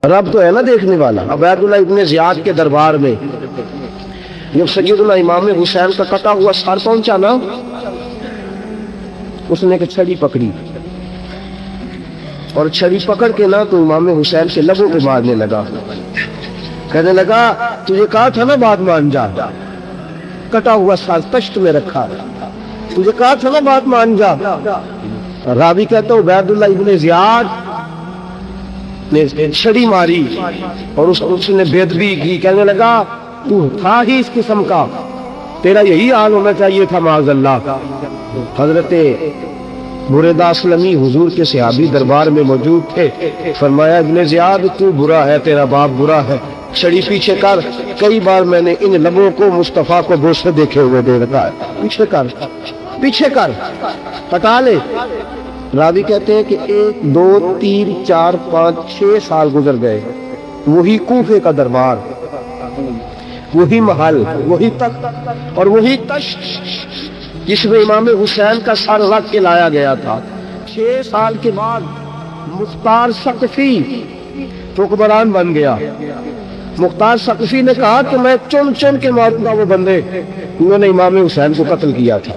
رب تو ہے نا دیکھنے والا۔ عبیداللہ ابن زیاد کے دربار میں جب سیدنا امام حسین کا کٹا ہوا سر پہنچا نا، اس نے ایک چھڑی پکڑی اور چھڑی پکڑ کے نا تو امام حسین کے لبوں پہ مارنے لگا، کہنے لگا تجھے کہا تھا نا بات مان جا، کٹا ہوا سر تشت میں رکھا، تجھے کہا تھا نا بات مان جا۔ راوی کہتا ہوں عبیداللہ ابن زیاد نے چھڑی ماری اور اس نے بے ادبی کی، کہنے لگا تو تھا ہی اس قسم کا، تیرا یہی حال ہونا چاہیے تھا معاذ اللہ۔ حضرت برید اسلمی حضور کے صحابی دربار میں موجود تھے، فرمایا ابن زیاد تو برا ہے، تیرا باپ برا ہے، چھڑی پیچھے کر۔ کئی بار میں نے ان لبوں کو مصطفیٰ کو بوسے دیکھے ہوئے دے رکھا ہے، پیچھے کر پیچھے کر، ہٹا لے۔ راوی کہتے ہیں کہ 1 2 3 4 5 6 سال گزر گئے، وہی کوفے کا دربار، وہی محل، وہی تخت اور وہی تشت جس میں امام حسین کا سر رکھ کے لایا گیا تھا۔ 6 سال کے بعد مختار ثقفی حکمران بن گیا۔ مختار ثقفی نے کہا کہ میں چن چن کے ماروں گا وہ بندے انہوں نے امام حسین کو قتل کیا تھا۔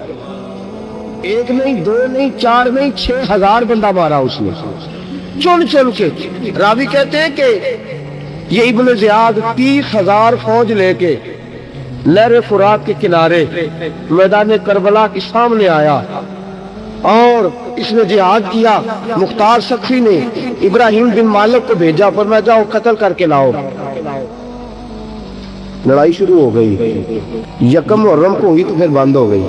1 نہیں 2 نہیں 4 نہیں 6000 بندہ مارا اس نے چن چن کے۔ راوی کہتے ہیں کہ یہ ابن زیاد 30,000 فوج لے کے نہر فرات کے کنارے میدان کربلا کے سامنے آیا اور اس نے جہاد کیا۔ مختار ثقفی نے ابراہیم بن مالک کو بھیجا، فرمایا جاؤ قتل کر کے لاؤ۔ لڑائی شروع ہو گئی، یکم محرم کو ہوئی تو پھر بند ہو گئی،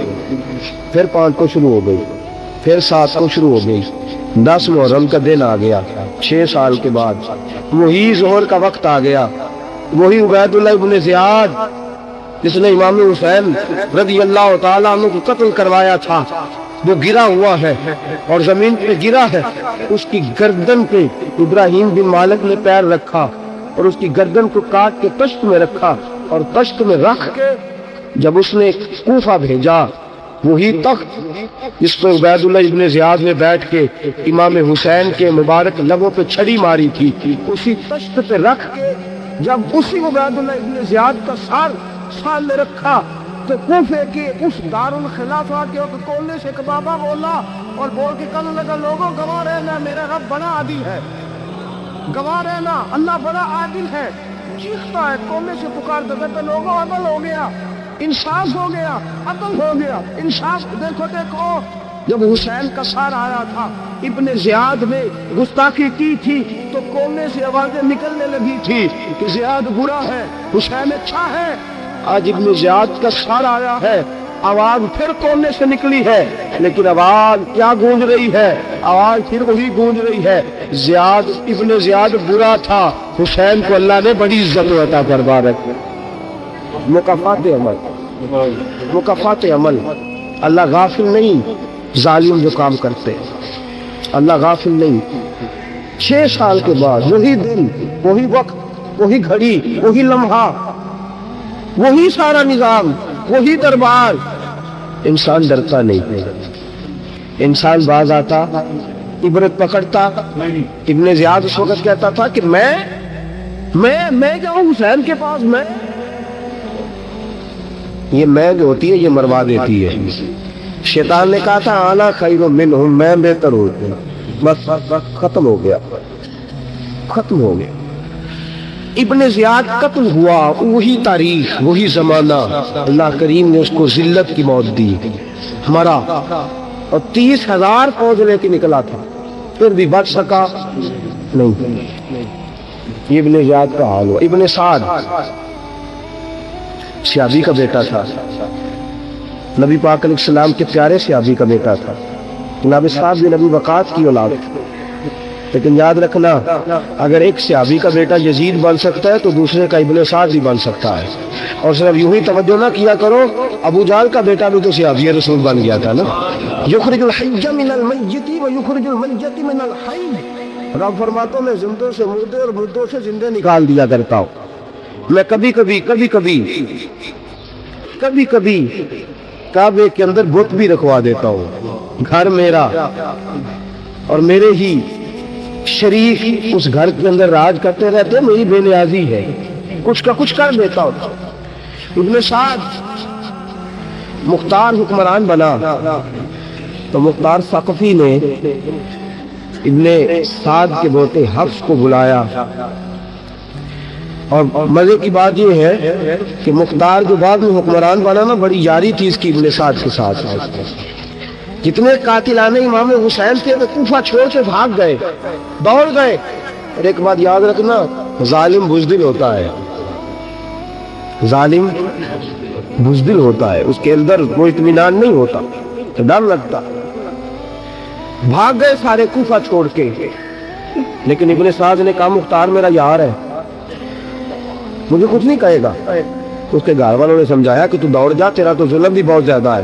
پھر 5 کو شروع ہو گئی، پھر 7 کو شروع ہو گئی، 10 محرم کا دن آ گیا۔ 6 سال کے بعد وہی ظہر کا وقت آ گیا، وہی عبیداللہ ابن زیاد جس نے امام حسین رضی اللہ تعالیٰ عنہ کو قتل کروایا تھا، وہ گرا ہوا ہے اور زمین پہ گرا ہے۔ اس کی گردن پہ ابراہیم بن مالک نے پیر رکھا اور اس کی گردن کو کاٹ کے تشت میں رکھا، اور تشت میں رکھ کے جب اس نے کوفہ بھیجا، وہی تخت جس پہ عبیداللہ ابن زیاد نے بیٹھ کے امام حسین کے مبارک لبوں پہ چھڑی ماری تھی، اسی تشت پہ رکھ کے جب اسی عبیداللہ ابن زیاد کا سر سامنے رکھا تو کوفے کے اس دارالخلافہ کے کونے سے ایک بابا بولا اور بول کے کہنے لگا لوگوں گواہ رہنا میرا رب بڑا عادل ہے، گواہ رہنا اللہ بڑا عادل ہے۔ چیختا ہے کونے سے پکارتا کہتا لوگوں عدل ہو گیا، انصاف ہو گیا، عدل ہو گیا، انصاف۔ دیکھو دیکھو جب حسین کا سار آیا تھا ابن زیاد نے گستاخی کی تھی تو کونے سے آوازیں نکلنے لگی تھی کہ زیاد برا ہے حسین اچھا ہے۔ آج ابن زیاد کا سار آیا ہے، آواز پھر کونے سے نکلی ہے، لیکن آواز کیا گونج رہی ہے؟ آواز پھر وہی گونج رہی ہے، زیاد ابن زیاد برا تھا، حسین کو اللہ نے بڑی عزت عطا فرما رکھی۔ مکافات عمل، مکافات عمل، اللہ غافل نہیں ظالم جو کام کرتے، اللہ غافل نہیں۔ 6 سال کے بعد وہی دن، وہی وقت، وہی گھڑی، وہی لمحہ، وہی سارا نظام، وہی دربار۔ انسان ڈرتا نہیں، انسان باز آتا، عبرت پکڑتا۔ ابن زیاد اس وقت کہتا تھا کہ میں جاؤں حسین کے پاس، یہ میں جو ہوتی ہے یہ مروا دیتی ہے۔ شیطان نے کہا تھا آنا خیر منہم، میں بہتر ہوتا ہوں، بس ختم ہو گیا، ختم ہو گیا۔ ابن زیاد قتل ہوا، وہی تاریخ، وہی زمانہ، اللہ کریم نے اس کو ذلت کی موت دی، مرا، اور 30,000 فوج لے کے نکلا تھا، پھر بھی بچ سکا نہیں۔ یہ ابن زیاد کا حال ہوا۔ ابن سعد صحابی کا بیٹا تھا، نبی پاک علیہ السلام کے پیارے صحابی کا بیٹا تھا، جناب سعد بن ابی وقاص کی اولاد تھی۔ لیکن یاد رکھنا اگر ایک صحابی کا بیٹا یزید بن سکتا ہے تو دوسرے کا ابن سعد بھی بن سکتا ہے۔ اور صرف یوں ہی توجہ نہ کیا کرو، ابو جہل کا بیٹا بھی تو صحابی رسول بن گیا تھا نا۔ یخرج الحی من المیت و یخرج المیت من الحی، رب فرماتا میں زندوں سے مردے اور مردوں سے زندے نکال دیا کرتا ہوں۔ میں کبھی کبھی کعبے کے اندر بت بھی رکھوا دیتا ہوں، گھر میرا اور میرے ہی شریک اس گھر کے اندر راج کرتے رہتے، میری بے نیازی ہے، کچھ کا کچھ کر دیتا ہوں۔ ابن سعد مختار حکمران بنا تو مختار ثقفی نے ابن سعد کے بیٹے حفص کو بلایا، اور مزے کی بات یہ ہے کہ مختار جو بعد میں حکمران بنا نا، بڑی یاری تھی اس کی ابن سعد کے ساتھ۔ جتنے قاتلان امام حسین تھے وہ کوفہ چھوڑ کے بھاگ گئے، دوڑ گئے۔ اور ایک بات یاد رکھنا، ظالم بزدل ہوتا ہے، ظالم بزدل ہوتا ہے، اس کے اندر کوئی اطمینان نہیں ہوتا، تو ڈر لگتا۔ بھاگ گئے سارے کوفہ چھوڑ کے، لیکن ابن سعد نے کہا مختار میرا یار ہے، مجھے کچھ نہیں کہے گا۔ اس کے گھر والوں نے سمجھایا کہ تو دوڑ جا، تیرا تو ظلم بھی بہت زیادہ ہے،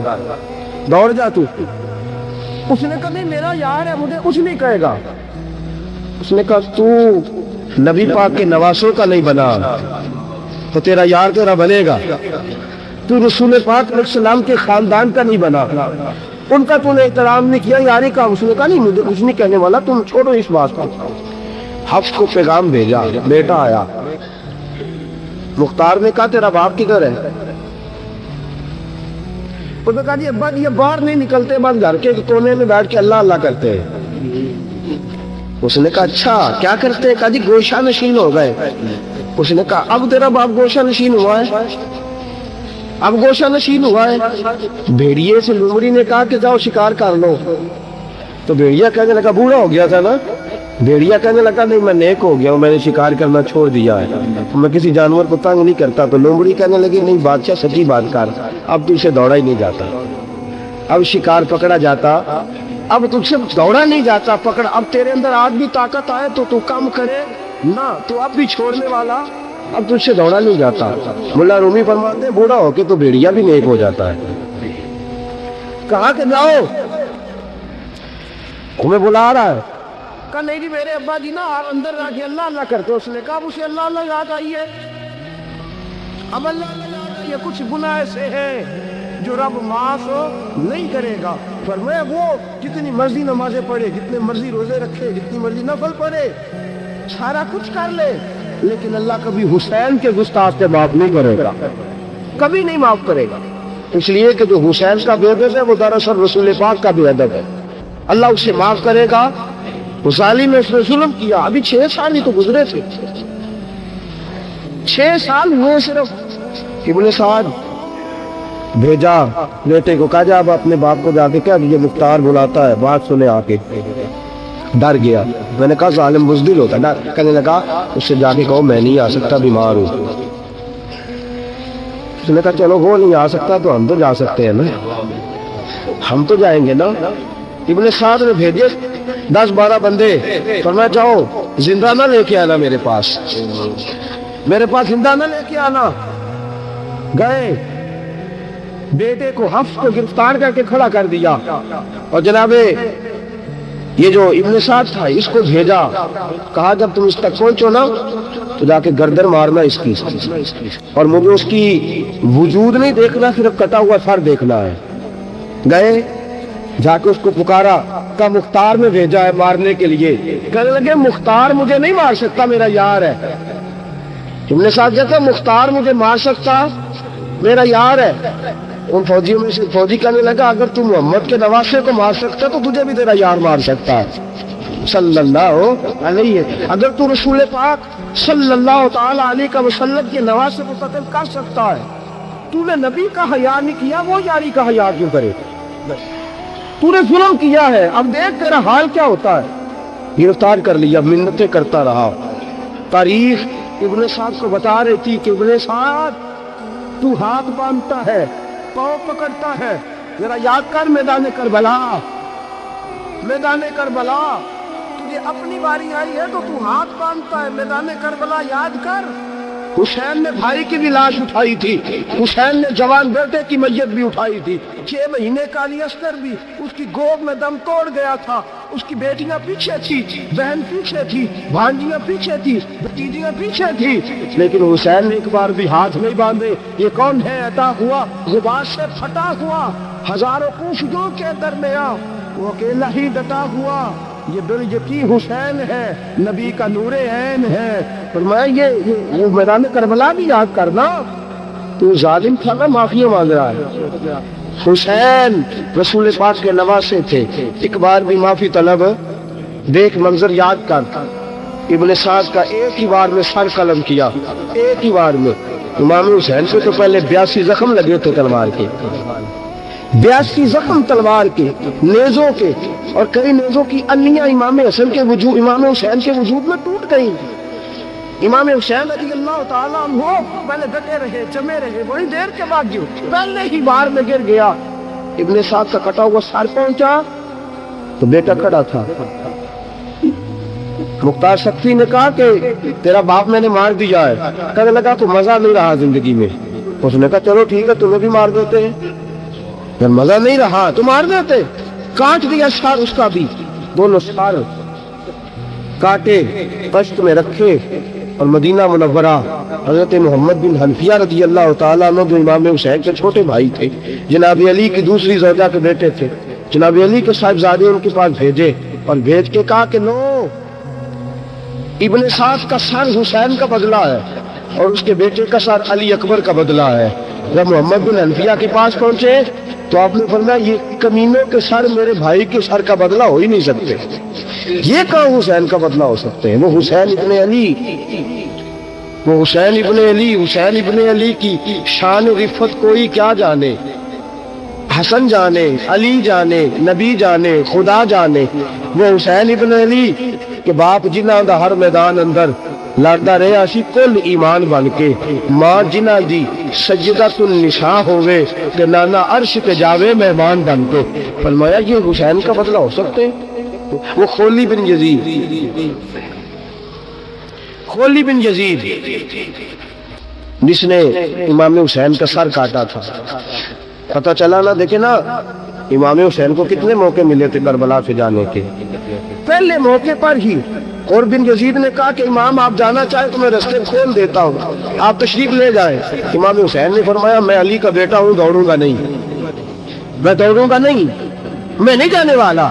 دوڑ جا تو۔ اس نے کہا نہیں میرا یار ہے، مجھے کچھ نہیں کہے گا۔ اس نے کہا تو نبی پاک کے نواسوں کا نہیں بنا تو تیرا یار تیرا بنے گا، تو رسول پاک علیہ السلام کے خاندان کا نہیں بنا، ان کا تو نے احترام نہیں کیا، یاری کا۔ اس نے کہا نہیں مجھے کچھ نہیں کہنے والا، تم چھوڑو اس بات کو۔ حفص کو پیغام بھیجا، بیٹا آیا۔ مختار نے کہا تیرا باپ کدھر ہے؟ اس نے کہا جی ابا یہ باہر نہیں نکلتے، بس گھر کے کونے میں بیٹھ کے اللہ اللہ کرتے ہیں۔ اس نے کہا اچھا کیا کرتے ہیں؟ کہا جی گوشہ نشین ہو گئے۔ اس نے کہا اب تیرا باپ گوشہ نشین ہوا ہے؟ اب گوشہ نشین ہوا ہے؟ بھیڑیے سے لومڑی نے کہا کہ جاؤ شکار کر لو، تو بھیڑیا کہنے لگا بوڑھا ہو گیا تھا نا، بھیڑیا کہنے لگا نہیں میں نیک ہو گیا ہوں، میں نے شکار کرنا چھوڑ دیا ہے، میں کسی جانور کو تنگ نہیں کرتا۔ تو لومڑی کہنے لگی نہیں بادشاہ سچی بات کر، اب تجھ سے دوڑا ہی نہیں جاتا، اب شکار پکڑا جاتا، اب تجھ سے دوڑا نہیں جاتا، پکڑ اب تیرے اندر آج بھی طاقت آئے تو کم کرے نہ، تو اب بھی چھوڑنے والا، اب تجھ سے دوڑا نہیں جاتا۔ ملا رومی فرماتے ہیں بوڑھا ہو کے تو بھیڑیا بھی نیک ہو جاتا ہے۔ کہاں کہ جاؤ، تمہیں بلا رہا ہے۔ کہا نہیں جی میرے ابا جی نا آپ اندر رہ کے اللہ اللہ کرتے۔ اس نے کہا اب اسے اللہ اللہ یاد آئی ہے، اب اللہ اللہ یاد آئی ہے، کچھ گناہ ایسے ہیں جو رب معاف نہیں کرے گا۔ فرمایا وہ جتنی مرضی نمازیں پڑھے، جتنے مرضی روزے رکھے، جتنی مرضی نفل پڑھے، سارا کچھ کر لے، لیکن اللہ کبھی حسین کے گستاخ سے معاف نہیں کرے گا، کبھی نہیں معاف کرے گا۔ اس لیے کہ جو حسین کا بے ادب ہے وہ دراصل رسول پاک کا بے ادب ہے، اللہ اسے معاف کرے گا۔ اس ظالم نے اس نے ظلم کیا، ابھی 6 سال ہی تو گزرے تھے، 6 سال ہوئے صرف۔ ابن سعد بھیجا بیٹے کو، کہا جا اب اپنے باپ کو جا کے کہہ یہ مختار بلاتا ہے، بات سنے آ کے۔ ڈر گیا، میں نے کہا ظالم بزدل ہوتا ہے، کہنے لگا اس سے جا کے کہو میں نہیں آ سکتا، بیمار ہوں۔ اس نے کہا چلو وہ نہیں آ سکتا تو ہم تو جا سکتے ہیں نا، ہم تو جائیں گے نا۔ ابن سعد نے بھیجے 10-12 بندے، فرمایا جاؤ زندہ نہ لے کے آنا میرے پاس، میرے پاس زندہ نہ لے کے آنا۔ گئے، بیٹے کو حفص کو گرفتار کر کے کھڑا کر دیا، اور جناب یہ جو ابن سعد تھا اس کو بھیجا، کہا جب تم اس تک پہنچو نا تو جا کے گردن مارنا اس کی، اور مجھے اس کی وجود نہیں دیکھنا، صرف کٹا ہوا سر دیکھنا ہے۔ گئے، جا کے اس کو پکارا، کا مختار میں بھیجا ہے مارنے کے لیے۔ کہنے لگے مختار مجھے نہیں مار سکتا، میرا یار ہے۔ ابن سعد کہتا مختار مجھے مار سکتا، میرا یار ہے۔ ان فوجیوں میں سے فوجی کہنے لگا اگر تم محمد کے نواسے کو مار سکتا تو تجھے بھی تیرا یار مار سکتا ہے صلی اللہ علیہ، اگر تو رسول پاک صلی اللہ تعالی علیہ وسلم کے نواسے کو قتل کر سکتا ہے، تو نے نبی کا حیا نہیں کیا، وہ یاری کا حیا کیوں کرے؟ تو نے ظلم کیا ہے، اب دیکھ تیرا حال کیا ہوتا ہے۔ گرفتار کر لیا، منتیں کرتا رہا۔ تاریخ ابن سعد کو بتا رہی تھی کہ ابن سعد تو ہاتھ باندھتا ہے، پاؤں پکڑتا ہے، ذرا یاد کر میدان کربلا، میدان کربلا تجھے اپنی باری آئی ہے تو تو ہاتھ باندھتا ہے، میدان کربلا یاد کر۔ حسین نے بھائی کی بھی لاش اٹھائی تھی، حسین نے جوان بیٹے کی میت بھی اٹھائی تھی، 6 مہینے کا علی اصغر بھی اس کی گود میں دم توڑ گیا تھا، اس کی بیٹیاں پیچھے تھی، بہن پیچھے تھی، بھانجیاں پیچھے تھی، بھتیجیاں پیچھے تھی، لیکن حسین نے ایک بار بھی ہاتھ نہیں باندھے۔ یہ کون ہے؟ عطا ہوا غبار سے پھٹا ہوا، ہزاروں کوفیوں کے درمیان وہ اکیلا ہی ڈٹا ہوا، یہ دل یقین حسین ہے، نبی کا نور عین ہے۔ فرمایا یہ میدان کربلا بھی یاد کرنا، تو ظالم تھا نا، معافی مانگ رہا ہے۔ حسین رسول پاک کے نواسے تھے، ایک بار بھی معافی طلب، دیکھ منظر یاد کر، ابن سعد کا ایک ہی بار میں سر قلم کیا، ایک ہی بار میں۔ امام حسین سے تو پہلے 82 زخم لگے تھے تلوار کے، 82 زخم تلوار کے، نیزوں کے، اور کئی نیزوں کی انیاں امام حسین کے وجود، امام حسین کے وجود میں ٹوٹ گئی۔ امام حسین رضی اللہ تعالیٰ عنہ پہلے ڈٹے رہے، جمے رہے، بڑی دیر کے بعد جو پہلے ہی بار میں گر گیا۔ ابن سعد کا کٹا ہوا سر پہنچا تو بیٹا کھڑا تھا۔ مختار سکتی نے کہا کہ تیرا باپ میں نے مار دیا ہے۔ کہنے لگا تو مزہ نہیں رہا زندگی میں۔ اس نے کہا چلو ٹھیک ہے، تمہیں بھی مار دیتے ہیں۔ جب مزہ نہیں رہا تو مار دیتے۔ کاٹ دیا سر اس کا بھی، دونوں سر کاٹے، پشت میں رکھے، اور مدینہ منورہ حضرت محمد بن حنفیہ رضی اللہ تعالیٰ عنہ جو امام حسین کے چھوٹے بھائی تھے، جناب علی کی دوسری زوجہ کے بیٹے تھے، جناب علی کے صاحبزادے ان کے پاس بھیجے، اور بھیج کے کہا کہ نو، ابن سعد کا سر حسین کا بدلہ ہے اور اس کے بیٹے کا سر علی اکبر کا بدلہ ہے۔ جب محمد بن حنفیہ کے پاس پہنچے تو آپ نے فرمایا یہ کمینوں کے سر میرے بھائی کے سر کا بدلہ ہو ہی نہیں سکتے، یہ کہاں حسین کا بدلہ ہو سکتے ہیں؟ وہ حسین ابن علی، وہ حسین ابن علی، حسین ابن علی کی شان و رفت کوئی کیا جانے، حسن جانے، علی جانے، نبی جانے، خدا جانے۔ وہ حسین ابن علی کہ باپ جنہ دا ہر میدان اندر لڑدا رہا سی کل ایمان بن کے، ماں جنہ دی سجدۃ النساء ہوئے کہ نانا عرش پہ جاوے مہمان بن کے۔ فرمایا یہ حسین کا بدلہ ہو سکتے ہیں؟ وہ خولی بن یزید، خولی بن یزید جس نے امام حسین کا سر کاٹا تھا، پتہ چلا نا، دیکھیں نا امام حسین کو کتنے موقع ملے تھے کربلا سے جانے کے۔ پہلے موقع پر ہی اور بن یزید نے کہا کہ امام آپ جانا چاہیں تو میں رستے کھول دیتا ہوں، آپ تشریف لے جائیں۔ امام حسین نے فرمایا میں علی کا بیٹا ہوں، دوڑوں گا نہیں، میں دوڑوں گا نہیں، میں نہیں جانے والا۔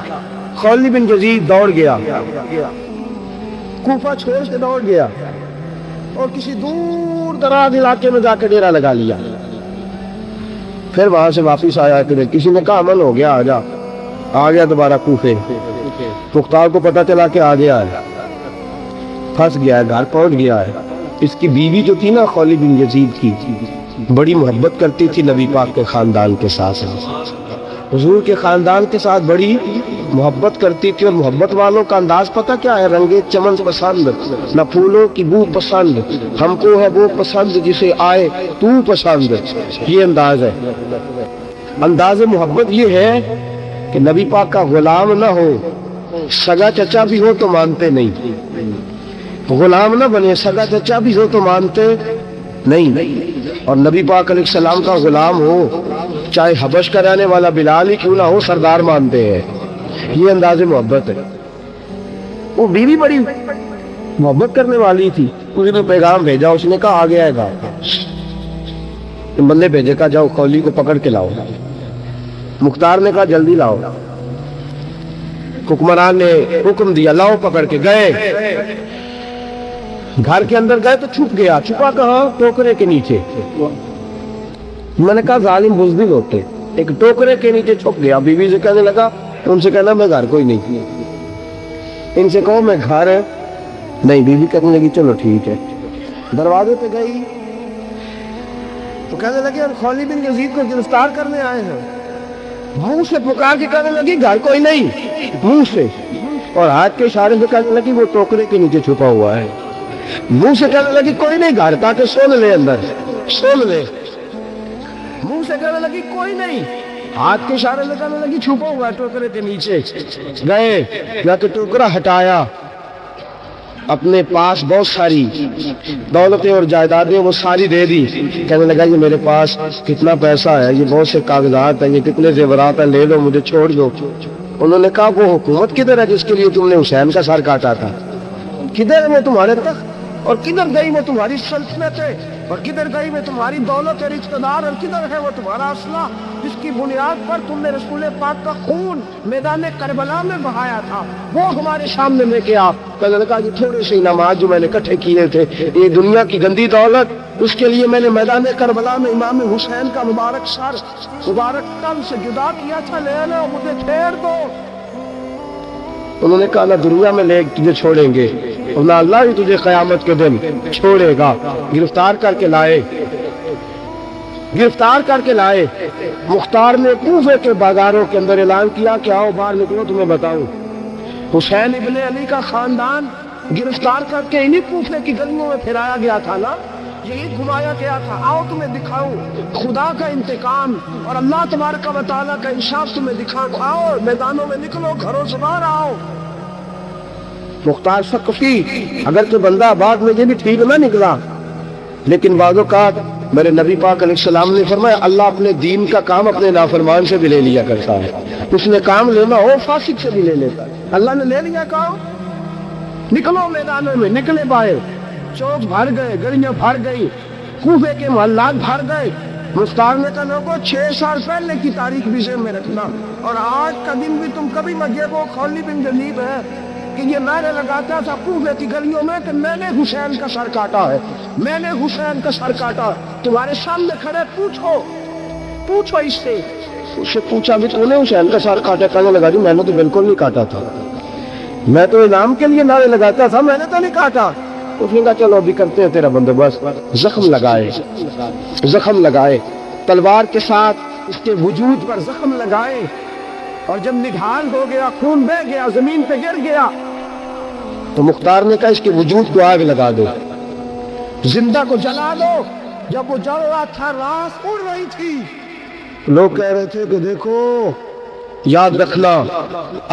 خولی بن یزید دوڑ گیا، کوفہ چھوڑ کے دوڑ گیا اور کسی دور دراز علاقے میں جا کے ڈیرا لگا لیا۔ پھر وہاں سے واپس آیا کہ کسی نے کہا عمل ہو گیا، آ گیا دوبارہ کوفے۔ مختار کو پتہ چلا کہ آ گیا ہے، پھنس گیا ہے، گھر پہنچ گیا ہے۔ اس کی بیوی جو تھی نا خولی بن یزید کی، بڑی محبت کرتی تھی نبی پاک کے خاندان کے ساتھ، حضور کے خاندان کے ساتھ بڑی محبت کرتی تھی۔ اور محبت والوں کا انداز پتہ کیا ہے؟ رنگے چمن پسند، نہ پھولوں کی بو پسند، ہم کو ہے وہ پسند جسے آئے تو پسند، یہ انداز ہے۔ انداز محبت یہ ہے کہ نبی پاک کا غلام نہ ہو، سگا چچا بھی ہو تو مانتے نہیں، غلام نہ بنے، سگا چچا بھی ہو تو مانتے نہیں، اور نبی پاک علیہ السلام کا غلام ہو، چاہے حبش کا رہنے والا بلال ہی کیوں نہ ہو، سردار مانتے ہیں۔ یہ انداز محبت ہے۔ وہ بیوی بڑی محبت کرنے والی تھی، اس نے پیغام بھیجا، اس نے کہا آ گیا ہے گاؤں، بندے بھیجے کہا جاؤ خولی کو پکڑ کے لاؤ۔ مختار نے کہا جلدی لاؤ، حکمران نے حکم دیا لاؤ، پکڑ کے گئے، گھر کے اندر گئے تو چھپ گیا۔ چھپا کہاں؟ ٹوکرے کے نیچے۔ میں نے کہا ظالم بزدل ہوتے، ایک ٹوکرے کے نیچے چھپ گیا۔ بیوی سے کہنے لگا، ان سے کہنا میں گھر کوئی نہیں، ان سے کہو میں گھر نہیں۔ بیوی کہنے لگی چلو ٹھیک ہے۔ دروازے پہ گئی تو کہنے لگی ہم خولی بن یزید کو گرفتار کرنے آئے ہیں۔ منہ سے پکار کے کہنے لگی گھر کوئی نہیں، منہ سے، اور ہاتھ کے اشارے سے کہنے لگی وہ ٹوکرے کے نیچے چھپا ہوا ہے۔ منہ سے کہنے لگی کوئی نہیں گھر، تاکہ سن لے، اندر سن لے۔ منہ سے کہنے لگی کوئی نہیں، ہاتھ کے اشارے سے کہنے لگی چھپا ہوا ہے ٹوکرے کے نیچے۔ گئے، جا کے ٹوکرا ہٹایا، اپنے پاس بہت ساری دولتیں اور جائیدادیں وہ ساری دے دی۔ کہنے لگا یہ میرے پاس کتنا پیسہ ہے، یہ بہت سے کاغذات ہیں، یہ کتنے زیورات ہیں، لے لو، مجھے چھوڑ دو۔ انہوں نے کہا وہ حکومت کدھر ہے جس کے لیے تم نے حسین کا سر کاٹا تھا؟ کدھر ہے وہ تمہارے تخت؟ اور کدھر گئی وہ تمہاری سلطنت ہے، اور کدھر گئی وہ تمہاری دولت اور اقتدار، اور کدھر ہے وہ تمہارا اسلحہ جس کی بنیاد پر تم نے رسول پاک کا خون میدان کربلا میں بہایا تھا، وہ ہمارے سامنے لے کے آپ کہنے لگا کہ تھوڑے سے نماز جو میں نے اکٹھے کیے تھے، یہ دنیا کی گندی دولت، اس کے لیے میں نے میدان کربلا میں امام حسین کا مبارک سر مبارک تن سے جدا کیا تھا، لے لو مجھے چھیڑ دو۔ انہوں نے کہا نہ دنیا میں لے تجھے چھوڑیں گے اور نہ اللہ ہی تجھے قیامت کے دن چھوڑے گا۔ گرفتار کر کے لائے، گرفتار کر کے لائے۔ مختار نے کوفے کے بازاروں کے اندر اعلان کیا کہ آؤ باہر نکلو تمہیں بتاؤں۔ حسین ابن علی کا خاندان گرفتار کر کے انہی کوفے کی گلیوں میں پھرایا گیا تھا نا، یہی گھمایا گیا تھا، آؤ تمہیں دکھاؤں خدا کا انتقام اور اللہ تبارک و تعالیٰ کا انصاف تمہیں دکھاؤں، آؤ میدانوں میں نکلو، گھروں سے باہر آؤ۔ مختار ثقفی اگر تو بندہ آباد میں یہ بھی ٹھیک نہ نکلا، لیکن بعض اوقات میرے نبی پاک علیہ السلام نے فرمایا اللہ اپنے دین کا کام اپنے نافرمان سے بھی لے لیا کرتا ہے، اس نے کام لینا ہو فاسق سے بھی لے لیتا ہے، اللہ نے لے لیا کام۔ نکلو میدانوں میں، نکلے باہر، چوک بھر گئے، گلیاں بھر گئی، کوفے کے محلات بھر گئے۔ مختار نے کہا لوگوں 6 سال پہلے کی تاریخ بھی ذہن میں رکھنا، اور آج کا دن بھی تم کبھی مت یہ وہ خولید بن ولید ہے کہ یہ نعرے لگاتا تھا کوفے کی گلیوں میں کہ میں نے حسین کا سر کاٹا ہے، میں نے حسین کا سر کاٹا۔ تمہارے سامنے کھڑے، پوچھو اس سے پوچھا بھی تو نے حسین کا سر کاٹا؟ کہنے لگا جی میں نے تو بالکل نہیں کاٹا تھا، میں تو انعام کے لیے نعرے لگاتا تھا، میں نے تو نہیں کاٹا۔ اس نے کہا چلو ابھی کرتے ہیں تیرا بندوبست۔ زخم لگائے تلوار کے ساتھ، اس کے وجود پر زخم لگائے، اور جب نڈھال ہو گیا، خون بہہ گیا، زمین پہ گر گیا، تو مختار نے کہا اس کے وجود کو آگ لگا دو، زندہ کو جلا دو۔ جب وہ جل رہا تھا راس اڑ رہی تھی، لوگ کہہ رہے تھے کہ دیکھو یاد رکھنا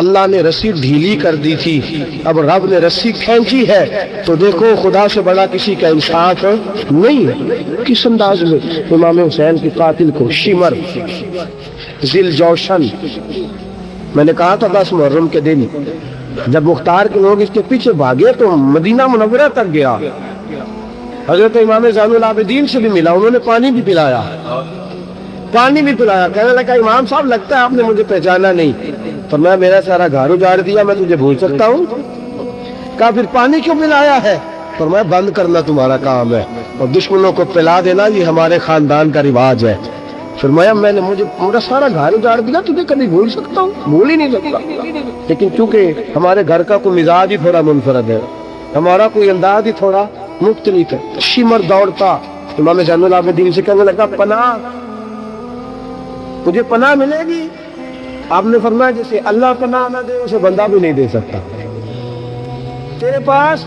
اللہ نے رسی ڈھیلی کر دی تھی، اب رب نے رسی کھینچی ہے، تو دیکھو خدا سے بڑا کسی کا انصاف نہیں ہے۔ کس انداز میں امام حسین کے قاتل کو شمر ذیل جوشن، میں نے کہا تھا 10 محرم کے دن جب مختار کے لوگ اس کے پیچھے بھاگے تو مدینہ منورہ تک گیا، حضرت امام زین العابدین سے بھی ملا، انہوں نے پانی بھی پلایا، کہنے لگا امام صاحب لگتا ہے آپ نے مجھے پہچانا نہیں، فرمایا میرا سارا گھر اجاڑ دیا، میں تجھے بھول سکتا ہوں؟ کہا پھر پانی کیوں پلایا ہے؟ فرمایا بند کرنا تمہارا کام ہے اور دشمنوں کو پلا دینا یہ ہمارے خاندان کا رواج ہے۔ فرمایا میں نے میرا سارا گھر اجاڑ دیا، تجھے کبھی بھول سکتا ہوں؟ بھول ہی نہیں سکتا، لیکن چونکہ ہمارے گھر کا کوئی مزاج ہی تھوڑا منفرد ہے، ہمارا کوئی انداز ہی تھوڑا مختلف ہے۔ شمر دوڑتا امام زین العابدین سے کہنے لگا پناہ، مجھے پناہ ملے گی؟ آپ نے فرمایا جیسے اللہ پناہ نہ دے اسے بندہ بھی نہیں دے سکتا، تیرے پاس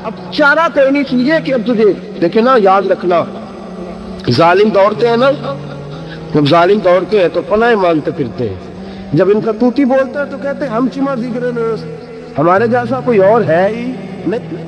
اب چارہ کرنی چاہیے کہ اب تجھے دیکھے نا، یاد رکھنا ظالم دوڑتے ہیں نا، جب ظالم دوڑتے ہیں تو پناہ مانگتے پھرتے ہیں، جب ان کا توتی بولتا ہے تو کہتے ہیں ہم چما ذکر ہمارے جیسا کوئی اور ہے ہی نہیں۔